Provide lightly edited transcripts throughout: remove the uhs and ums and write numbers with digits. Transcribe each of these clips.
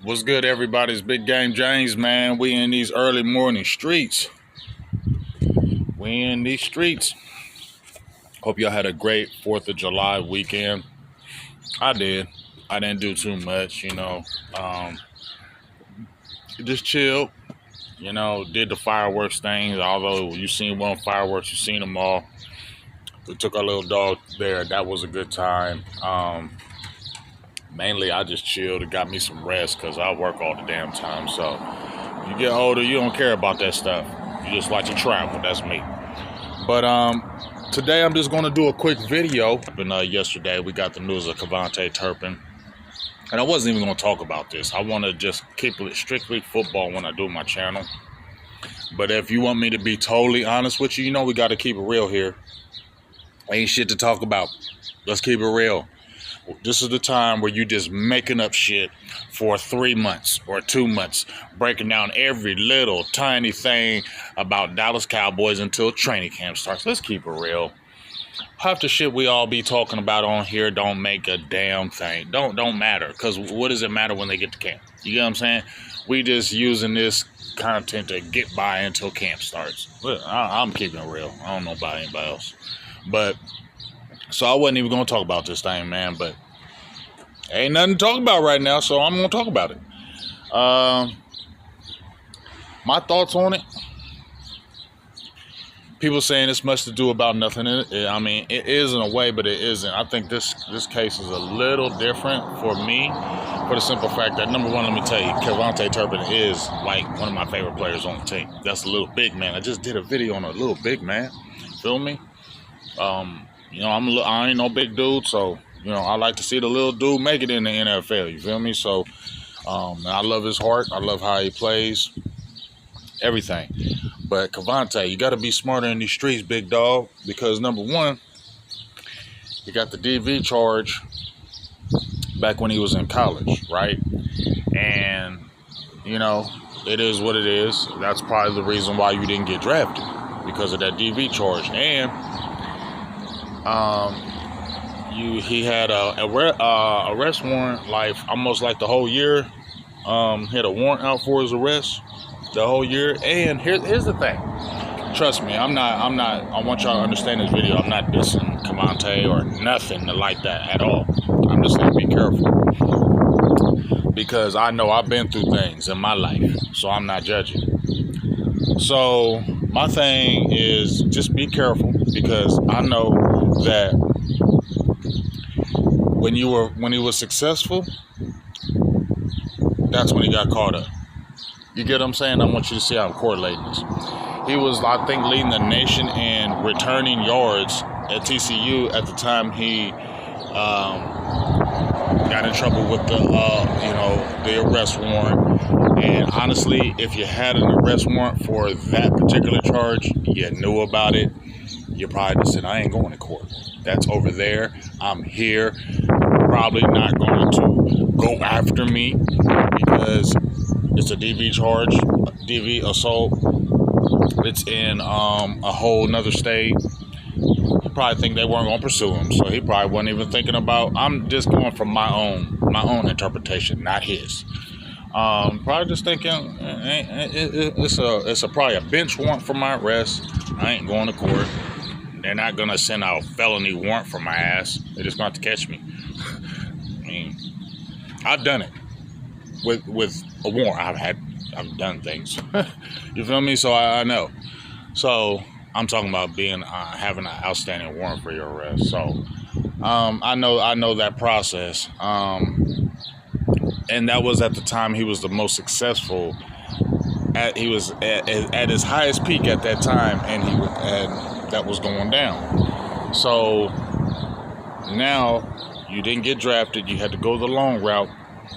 What's good, everybody? It's Big Game James, man. We in these early morning streets. We in these streets. Hope y'all had a great 4th of July weekend. I did. I didn't do too much, just chilled, did the fireworks things. Although you seen one fireworks, you seen them all. We took our little dog there. That was a good time. Mainly, I just chilled and got me some rest because I work all the damn time. So, you get older, you don't care about that stuff. You just like to travel. That's me. But today I'm just going to do a quick video. Yesterday, we got the news of Kavonte Turpin. And I wasn't even going to talk about this. I want to just keep it strictly football when I do my channel. But if you want me to be totally honest with you, we got to keep it real here. Ain't shit to talk about. Let's keep it real. This is the time where you just making up shit for 3 months or 2 months, breaking down every little tiny thing about Dallas Cowboys until training camp starts. Let's keep it real. Half the shit we all be talking about on here don't make a damn thing. Don't matter, because what does it matter when they get to camp? You get what I'm saying? We just using this content to get by until camp starts. I'm keeping it real. I don't know about anybody else. But so I wasn't even going to talk about this thing, man, but ain't nothing to talk about right now, so I'm going to talk about it. My thoughts on it. People saying it's much to do about nothing. I mean, it is in a way, but it isn't. I think this case is a little different for me, for the simple fact that, number one, let me tell you, Kavonte Turpin is like one of my favorite players on the team. That's a little big man. I just did a video on a little big man. Feel me? I ain't no big dude, so I like to see the little dude make it in the NFL. You feel me? So, I love his heart. I love how he plays. Everything. But Kavonte, you got to be smarter in these streets, big dog, because number one, he got the DV charge back when he was in college, right? And it is what it is. That's probably the reason why you didn't get drafted, because of that DV charge. And he had a arrest warrant, almost like the whole year. He had a warrant out for his arrest the whole year. And here's the thing. Trust me, I want y'all to understand this video. I'm not dissing Kavonte or nothing like that at all. I'm just saying be careful, because I know I've been through things in my life, so I'm not judging. So my thing is just be careful, because I know that when he was successful, that's when he got caught up. You get what I'm saying? I want you to see how I'm correlating this. He was, I think, leading the nation in returning yards at TCU at the time he got in trouble with the arrest warrant. And honestly, if you had an arrest warrant for that particular charge, you knew about it, you probably just said, I ain't going to court. That's over there. I'm here. Probably not going to go after me, because it's a DV charge, DV assault. It's in a whole nother state. He probably think they weren't going to pursue him, so he probably wasn't even thinking about. I'm just going from my own interpretation, not his. Probably just thinking it's probably a bench warrant for my arrest. I ain't going to court. They're not gonna send out a felony warrant for my ass. They're just going to catch me. I mean, I've done it with a warrant. I've done things. You feel me? So I know. So I'm talking about having an outstanding warrant for your arrest. So I know that process. And that was at the time he was the most successful. He was at his highest peak at that time, and that was going down. So now you didn't get drafted. You had to go the long route.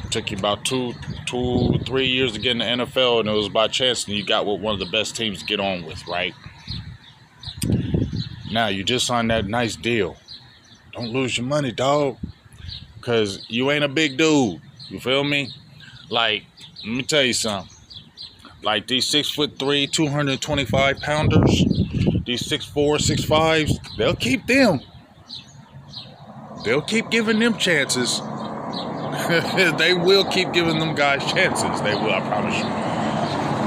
It took you about 3 years to get in the NFL, and it was by chance, and you got with one of the best teams to get on with, right? Now you just signed that nice deal. Don't lose your money, dog, because you ain't a big dude. You feel me? Like, let me tell you something. Like these 6'3", 225 pounders, these 6'4", 6'5", they'll keep them. They'll keep giving them chances. They will keep giving them guys chances. They will, I promise you.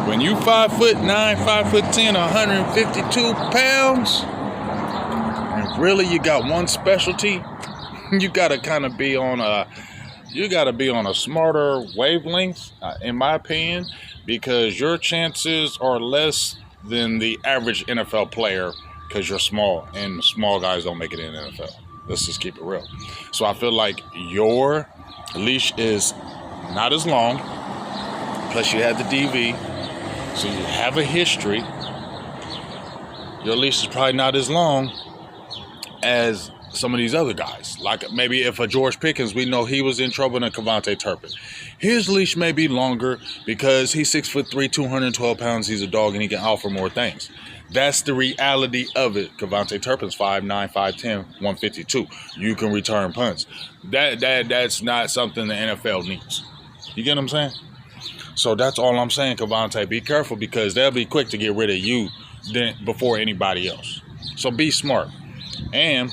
When you 5'9", 5'10", 152 pounds, and really you got one specialty, you gotta kind of be on a smarter wavelength, in my opinion, because your chances are less than the average NFL player because you're small, and small guys don't make it in the NFL. Let's just keep it real. So I feel like your leash is not as long, plus you had the DV, so you have a history. Your leash is probably not as long as some of these other guys. Like maybe if a George Pickens, we know he was in trouble, and a Kavonte Turpin. His leash may be longer because he's 6'3", 212 pounds. He's a dog and he can offer more things. That's the reality of it. Kavonte Turpin's 5'9", 5'10", 152. You can return punts. That's not something the NFL needs. You get what I'm saying? So that's all I'm saying, Kavonte. Be careful because they'll be quick to get rid of you before anybody else. So be smart. And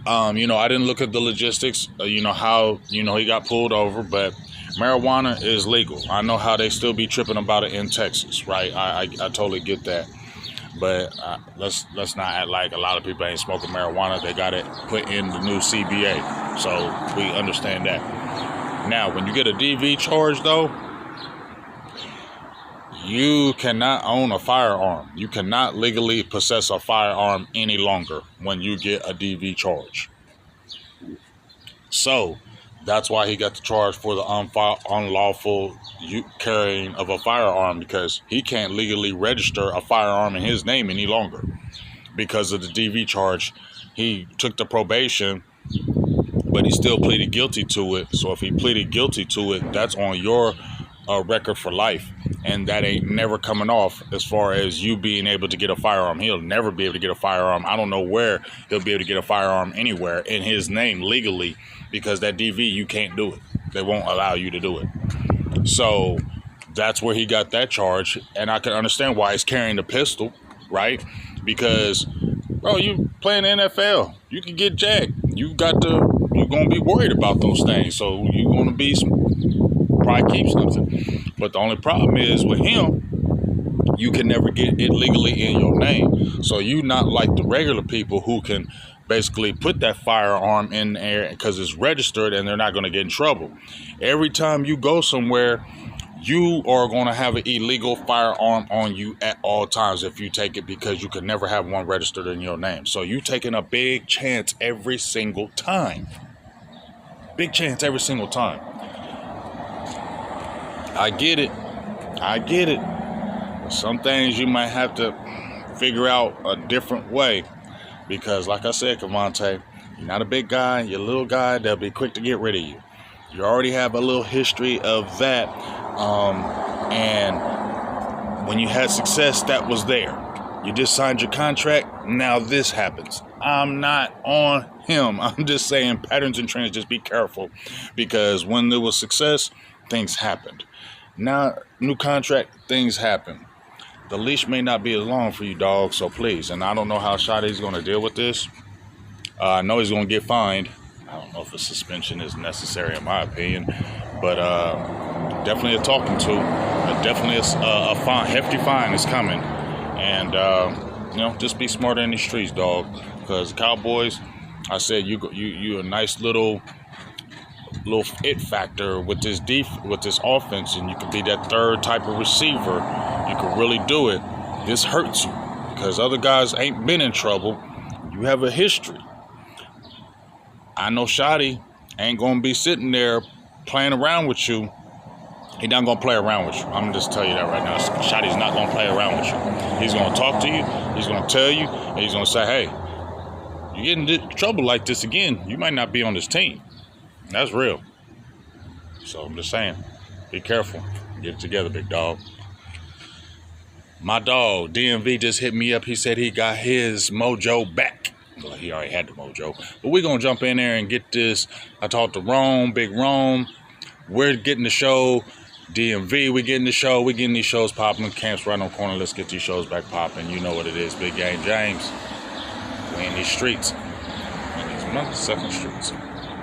I didn't look at the logistics, how, he got pulled over, but marijuana is legal. I know how they still be tripping about it in Texas, right? I totally get that. But let's not act like a lot of people ain't smoking marijuana. They got it put in the new CBA. So we understand that. Now, when you get a DV charge, though, you cannot own a firearm. You cannot legally possess a firearm any longer when you get a DV charge. So that's why he got the charge for the unlawful carrying of a firearm, because he can't legally register a firearm in his name any longer because of the DV charge. He took the probation, but he still pleaded guilty to it. So if he pleaded guilty to it, that's on your record for life, and that ain't never coming off as far as you being able to get a firearm. He'll never be able to get a firearm. I don't know where he'll be able to get a firearm anywhere in his name legally, because that DV, you can't do it. They won't allow you to do it. So that's where he got that charge, and I can understand why he's carrying the pistol, right? Because, bro, you playing NFL, you can get jacked. You're gonna be worried about those things, so you're gonna be probably keep something. But the only problem is with him, you can never get it legally in your name. So you not like the regular people who can basically put that firearm in there because it's registered and they're not going to get in trouble. Every time you go somewhere, you are going to have an illegal firearm on you at all times if you take it, because you can never have one registered in your name. So you taking a big chance every single time. Big chance every single time. I get it. Some things you might have to figure out a different way, because like I said, Kavonte, you're not a big guy, you're a little guy. They'll be quick to get rid of you. You already have a little history of that, and when you had success, that was there. You just signed your contract, now this happens. I'm not on him. I'm just saying patterns and trends, just be careful, because when there was success, things happened. Now, new contract, things happen. The leash may not be as long for you, dog, so please. And I don't know how Shotty's going to deal with this. I know he's going to get fined. I don't know if a suspension is necessary, in my opinion. But definitely a talking to. Definitely a fine, hefty fine is coming. And, just be smarter in the streets, dog. Because Cowboys, I said, you a nice little it factor with this offense, and you can be that third type of receiver. You can really do it. This hurts you because other guys ain't been in trouble. You have a history. I know Shotty ain't gonna be sitting there playing around with you. He's not gonna play around with you. I'm gonna just tell you that right now. Shotty's not gonna play around with you. He's gonna talk to you. He's gonna tell you, and he's gonna say, "Hey, you get into trouble like this again, you might not be on this team." That's real. So I'm just saying, be careful. Get it together, big dog. My dog, DMV, just hit me up. He said he got his mojo back. Well, he already had the mojo. But we're going to jump in there and get this. I talked to Rome, Big Rome. We're getting the show. DMV, we're getting the show. We're getting these shows popping. Camp's right on the corner. Let's get these shows back popping. You know what it is. Big Game James. We in these streets. In these motherfucking streets.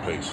Peace.